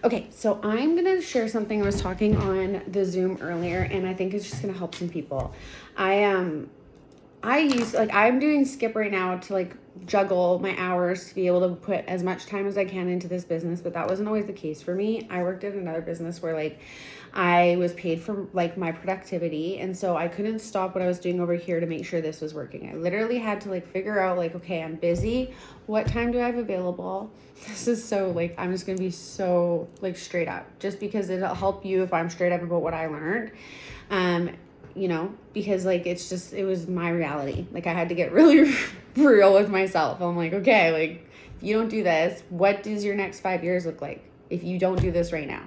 Okay, so I'm gonna share something I was talking on the Zoom earlier, and I think it's just gonna help some people. I'm doing Skip right now to like juggle my hours to be able to put as much time as I can into this business, but that wasn't always the case for me. I worked at another business where like I was paid for like my productivity, and so I couldn't stop what I was doing over here to make sure this was working. I literally had to like figure out like, okay, I'm busy. What time do I have available? This is so like, I'm just gonna be so like straight up, just because it'll help you if I'm straight up about what I learned. Because like it was my reality. Like I had to get really real with myself. I'm like, okay, like if you don't do this, what does your next 5 years look like if you don't do this right now?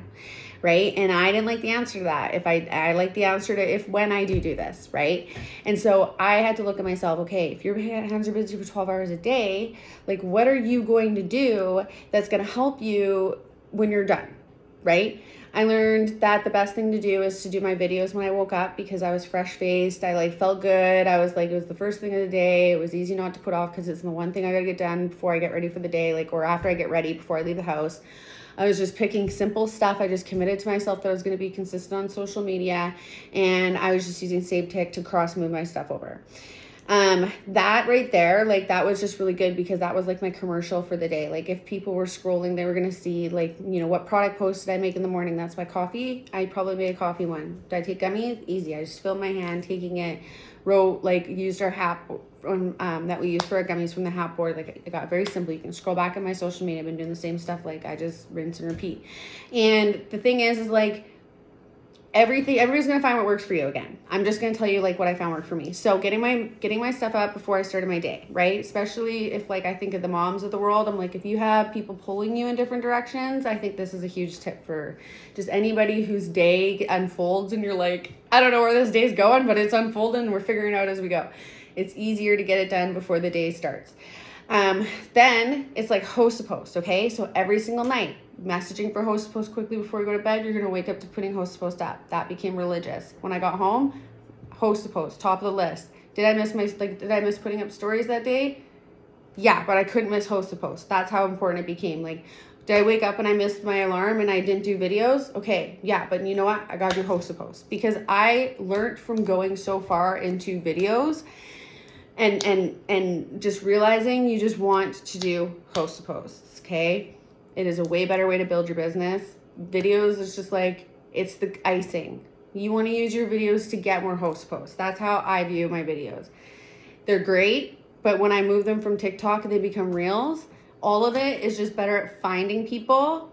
Right? And I didn't like the answer to that. If I like the answer to when I do this, right? And so I had to look at myself, okay, if your hands are busy for 12 hours a day, like what are you going to do that's going to help you when you're done, right? I learned that the best thing to do is to do my videos when I woke up, because I was fresh faced. I like felt good. I was like, it was the first thing of the day. It was easy not to put off because it's the one thing I got to get done before I get ready for the day, like, or after I get ready before I leave the house. I was just picking simple stuff. I just committed to myself that I was going to be consistent on social media, and I was just using Save Tick to cross move my stuff over. That right there, like that was just really good, because that was like my commercial for the day. Like if people were scrolling, they were going to see like, what product post did I make in the morning? That's my coffee. I probably made a coffee one. Did I take gummies? Easy. I just filled my hand taking it, used our hap that we use for our gummies from the hap board. Like it got very simple. You can scroll back on my social media. I've been doing the same stuff. Like I just rinse and repeat. And the thing is like, everybody's gonna find what works for you again. I'm just gonna tell you like what I found worked for me. So getting my stuff up before I started my day, right? Especially if like I think of the moms of the world, I'm like, if you have people pulling you in different directions, I think this is a huge tip for just anybody whose day unfolds and you're like, I don't know where this day's going, but it's unfolding and we're figuring it out as we go. It's easier to get it done before the day starts. Then it's like host a post, okay? So every single night, messaging for host a post quickly before you go to bed, you're gonna wake up to putting host a post up. That became religious. When I got home, host a post, top of the list. Did I miss putting up stories that day? Yeah, but I couldn't miss host a post. That's how important it became. Like, did I wake up and I missed my alarm and I didn't do videos? Okay, yeah, but you know what? I gotta do host a post, because I learned from going so far into videos and just realizing you just want to do host posts, okay? It is a way better way to build your business. Videos is just like, it's the icing. You want to use your videos to get more host posts. That's how I view my videos. They're great, but when I move them from TikTok and they become reels, all of it is just better at finding people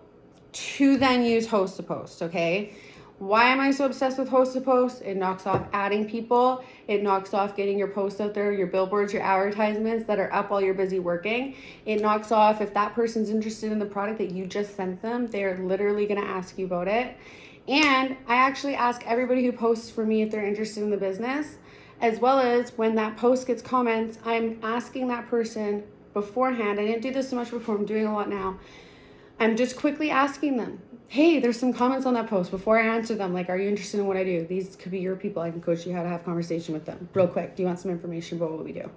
to then use host to post, okay? Why am I so obsessed with host to post? It knocks off adding people. It knocks off getting your posts out there, your billboards, your advertisements that are up while you're busy working. It knocks off if that person's interested in the product that you just sent them, they're literally going to ask you about it. And I actually ask everybody who posts for me if they're interested in the business, as well as when that post gets comments, I'm asking that person beforehand. I didn't do this so much before, I'm doing a lot now. I'm just quickly asking them, hey, there's some comments on that post. Before I answer them, like, are you interested in what I do? These could be your people. I can coach you how to have conversation with them. Real quick, do you want some information about what we do?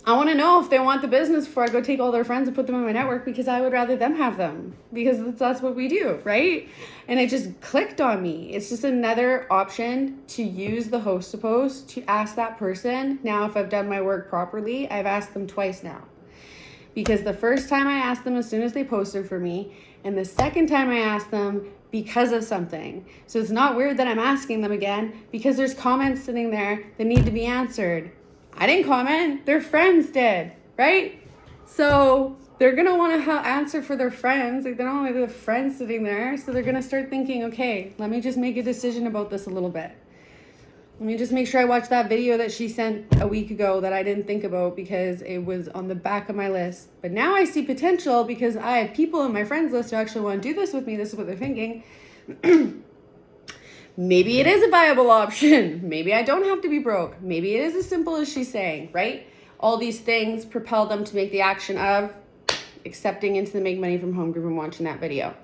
I want to know if they want the business before I go take all their friends and put them in my network, because I would rather them have them, because that's what we do, right? And it just clicked on me. It's just another option to use the host to post to ask that person. Now, if I've done my work properly, I've asked them twice now. Because the first time I asked them as soon as they posted for me, and the second time I asked them because of something. So it's not weird that I'm asking them again, because there's comments sitting there that need to be answered. I didn't comment, their friends did, right? So they're gonna want to answer for their friends. Like, they don't want to have friends sitting there, so they're gonna start thinking, okay, let me just make a decision about this a little bit. Let me just make sure I watch that video that she sent a week ago that I didn't think about because it was on the back of my list. But now I see potential because I have people in my friends list who actually want to do this with me. This is what they're thinking. Maybe it is a viable option. Maybe I don't have to be broke. Maybe it is as simple as she's saying, right? All these things propel them to make the action of accepting into the Make Money From Home group and watching that video.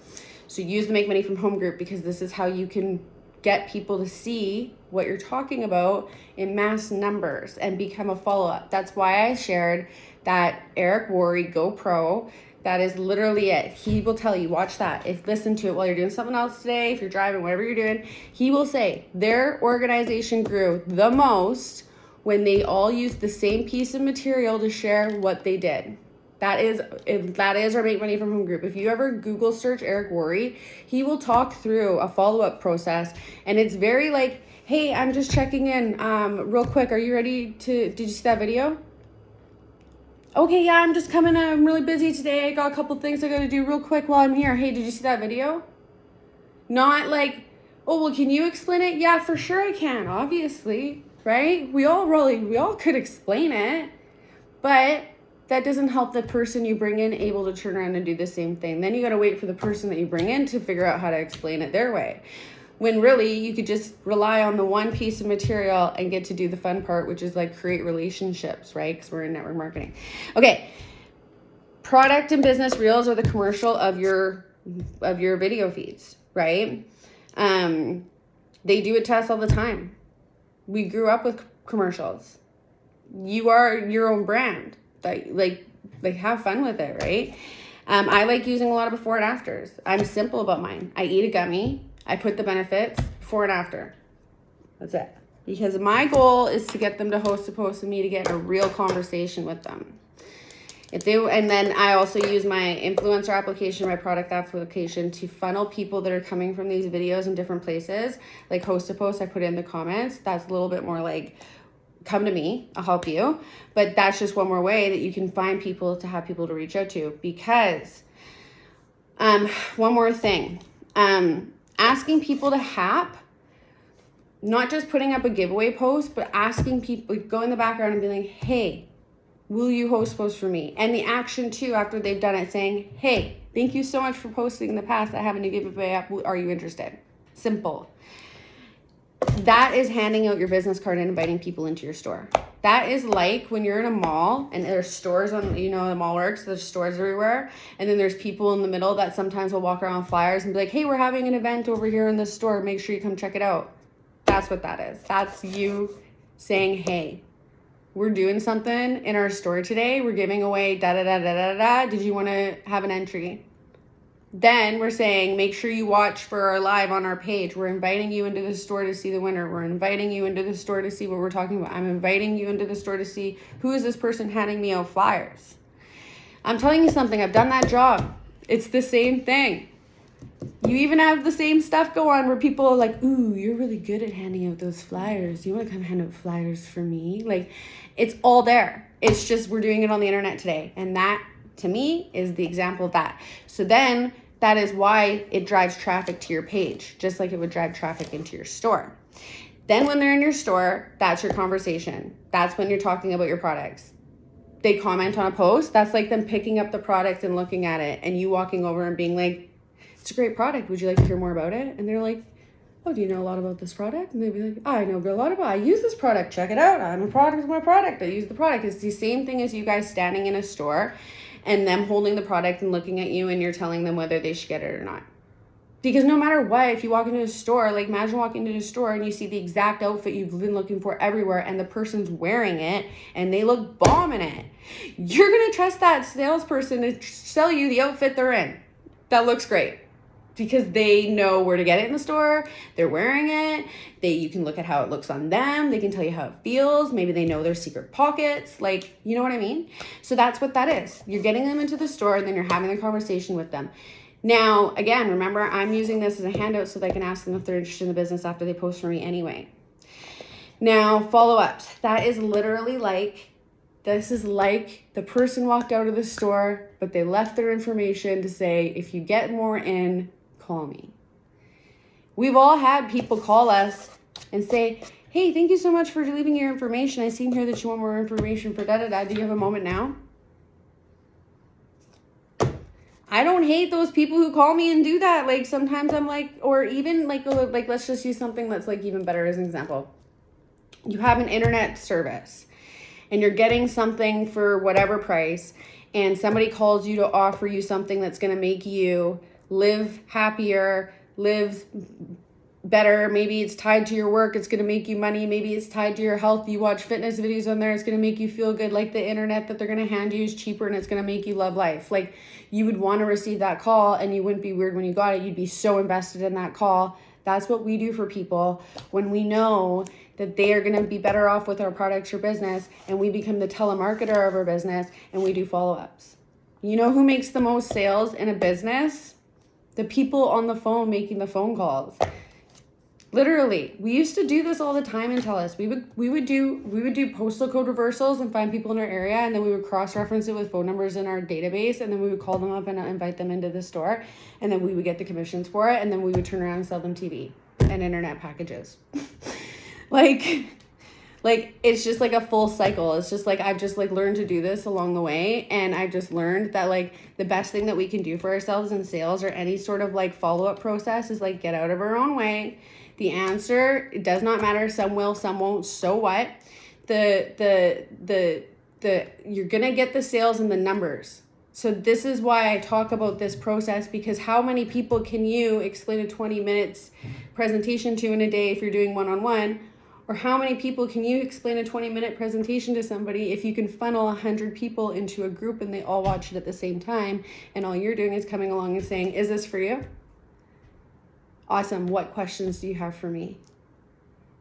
So use the Make Money From Home group, because this is how you can get people to see what you're talking about in mass numbers and become a follow-up. That's why I shared that Eric Worre GoPro That is literally it. He will tell you, watch that. If listen to it while you're doing something else today, if you're driving, whatever you're doing, he will say their organization grew the most when they all used the same piece of material to share what they did. That is our Make Money From Home group. If you ever Google search Eric Worre, he will talk through a follow-up process, and it's very like, hey, I'm just checking in real quick. Are you ready to, did you see that video? Okay, yeah, I'm just coming. I'm really busy today. I got a couple things I got to do real quick while I'm here. Hey, did you see that video? Not like, oh, well, can you explain it? Yeah, for sure I can, obviously, right? We all could explain it, but that doesn't help the person you bring in able to turn around and do the same thing. Then you got to wait for the person that you bring in to figure out how to explain it their way. When really you could just rely on the one piece of material and get to do the fun part, which is like create relationships, right? Because we're in network marketing. Okay, product and business reels are the commercial of your video feeds, right? They do a test all the time. We grew up with commercials. You are your own brand. Like have fun with it, right? I like using a lot of before and afters. I'm simple about mine. I eat a gummy. I put the benefits before and after. That's it. Because my goal is to get them to host a post with me to get a real conversation with them. And then I also use my influencer application, my product application to funnel people that are coming from these videos in different places. Like host a post, I put in the comments. That's a little bit more like, come to me, I'll help you. But that's just one more way that you can find people to have people to reach out to. Because one more thing. Asking people to hap, not just putting up a giveaway post, but asking people, go in the background and be like, hey, will you host post for me? And the action too, after they've done it, saying, hey, thank you so much for posting in the past. I have a new giveaway up. Are you interested? Simple. That is handing out your business card and inviting people into your store. That is like when you're in a mall and there's stores on, you know, the mall works, there's stores everywhere. And then there's people in the middle that sometimes will walk around with flyers and be like, hey, we're having an event over here in this store. Make sure you come check it out. That's what that is. That's you saying, hey, we're doing something in our store today. We're giving away da-da-da-da-da-da. Did you want to have an entry? Then we're saying, make sure you watch for our live on our page. We're inviting you into the store to see the winner. We're inviting you into the store to see what we're talking about. I'm inviting you into the store to see who is this person handing me out flyers. I'm telling you something. I've done that job. It's the same thing. You even have the same stuff go on where people are like, ooh, you're really good at handing out those flyers. You want to come hand out flyers for me? Like, it's all there. It's just we're doing it on the internet today. And that, to me, is the example of that. So then that is why it drives traffic to your page, just like it would drive traffic into your store. Then when they're in your store, that's your conversation. That's when you're talking about your products. They comment on a post. That's like them picking up the product and looking at it and you walking over and being like, it's a great product. Would you like to hear more about it? And they're like, oh, do you know a lot about this product? And they'd be like, I know a lot about it. I use this product. Check it out. I'm a product of my product. I use the product. It's the same thing as you guys standing in a store and them holding the product and looking at you and you're telling them whether they should get it or not. Because no matter what, if you walk into a store, like imagine walking into a store and you see the exact outfit you've been looking for everywhere and the person's wearing it and they look bomb in it. You're going to trust that salesperson to sell you the outfit they're in. That looks great. Because they know where to get it in the store, they're wearing it, you can look at how it looks on them, they can tell you how it feels, maybe they know their secret pockets, like, you know what I mean? So that's what that is. You're getting them into the store and then you're having a conversation with them. Now, again, remember, I'm using this as a handout so that I can ask them if they're interested in the business after they post for me anyway. Now, follow-ups. That is literally like, this is like the person walked out of the store, but they left their information to say, if you get more in, call me. We've all had people call us and say, hey, thank you so much for leaving your information. I seen here that you want more information for da-da-da. Do you have a moment now? I don't hate those people who call me and do that. Like sometimes I'm like, or even like let's just use something that's like even better as an example. You have an internet service and you're getting something for whatever price and somebody calls you to offer you something that's going to make you live happier, live better. Maybe it's tied to your work. It's going to make you money. Maybe it's tied to your health. You watch fitness videos on there. It's going to make you feel good. Like the internet that they're going to hand you is cheaper and it's going to make you love life. Like you would want to receive that call and you wouldn't be weird when you got it. You'd be so invested in that call. That's what we do for people when we know that they are going to be better off with our products or business, and we become the telemarketer of our business and we do follow-ups. You know who makes the most sales in a business? The people on the phone making the phone calls. Literally, we used to do this all the time in TELUS. We would do postal code reversals and find people in our area, and then we would cross-reference it with phone numbers in our database, and then we would call them up and invite them into the store, and then we would get the commissions for it, and then we would turn around and sell them TV and internet packages. like it's just like a full cycle. It's just like I've just like learned to do this along the way, and I've just learned that like the best thing that we can do for ourselves in sales or any sort of like follow-up process is like get out of our own way. The answer, it does not matter. Some will, some won't. So what? You're gonna get the sales and the numbers. So this is why I talk about this process, because how many people can you explain a 20 minutes presentation to in a day if you're doing one-on-one? Or how many people can you explain a 20-minute presentation to somebody if you can funnel 100 people into a group and they all watch it at the same time, and all you're doing is coming along and saying, is this for you? Awesome. What questions do you have for me?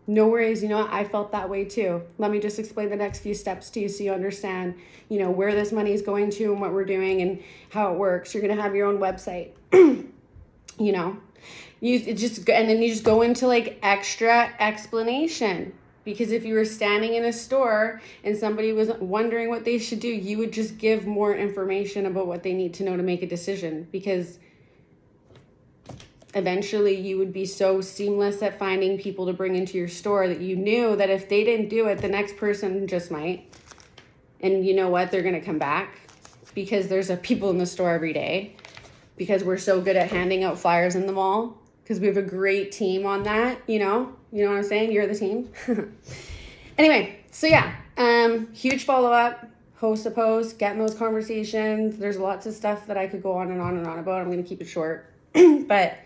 No worries. You know what? I felt that way too. Let me just explain the next few steps to you so you understand, you know, where this money is going to and what we're doing and how it works. You're going to have your own website, you know, and then you just go into like extra explanation, because if you were standing in a store and somebody was wondering what they should do, you would just give more information about what they need to know to make a decision, because eventually you would be so seamless at finding people to bring into your store that you knew that if they didn't do it, the next person just might. And you know what? They're going to come back, because there's people in the store every day, because we're so good at handing out flyers in the mall, because we have a great team on that. You know what I'm saying? You're the team. Anyway, so yeah, huge follow-up, host a post, get in those conversations. There's lots of stuff that I could go on and on and on about. I'm going to keep it short, but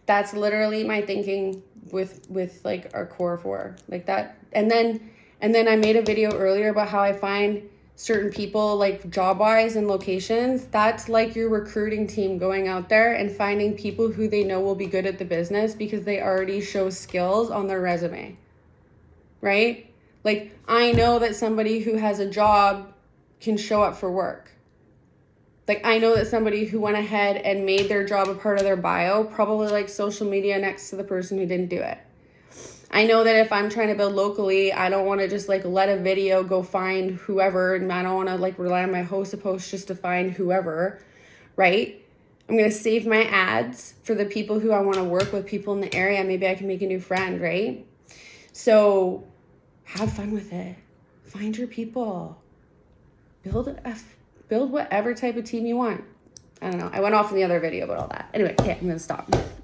that's literally my thinking with like our core four, like that. And then I made a video earlier about how I find certain people like job wise and locations. That's like your recruiting team going out there and finding people who they know will be good at the business because they already show skills on their resume, right? Like I know that somebody who has a job can show up for work. Like, I know that somebody who went ahead and made their job a part of their bio probably likes social media next to the person who didn't do it. I know that if I'm trying to build locally, I don't want to just like let a video go find whoever, and I don't want to like rely on my host to post just to find whoever, right? I'm going to save my ads for the people who I want to work with, people in the area. Maybe I can make a new friend, right? So have fun with it. Find your people. Build whatever type of team you want. I don't know. I went off in the other video about all that. Anyway, okay, I'm going to stop.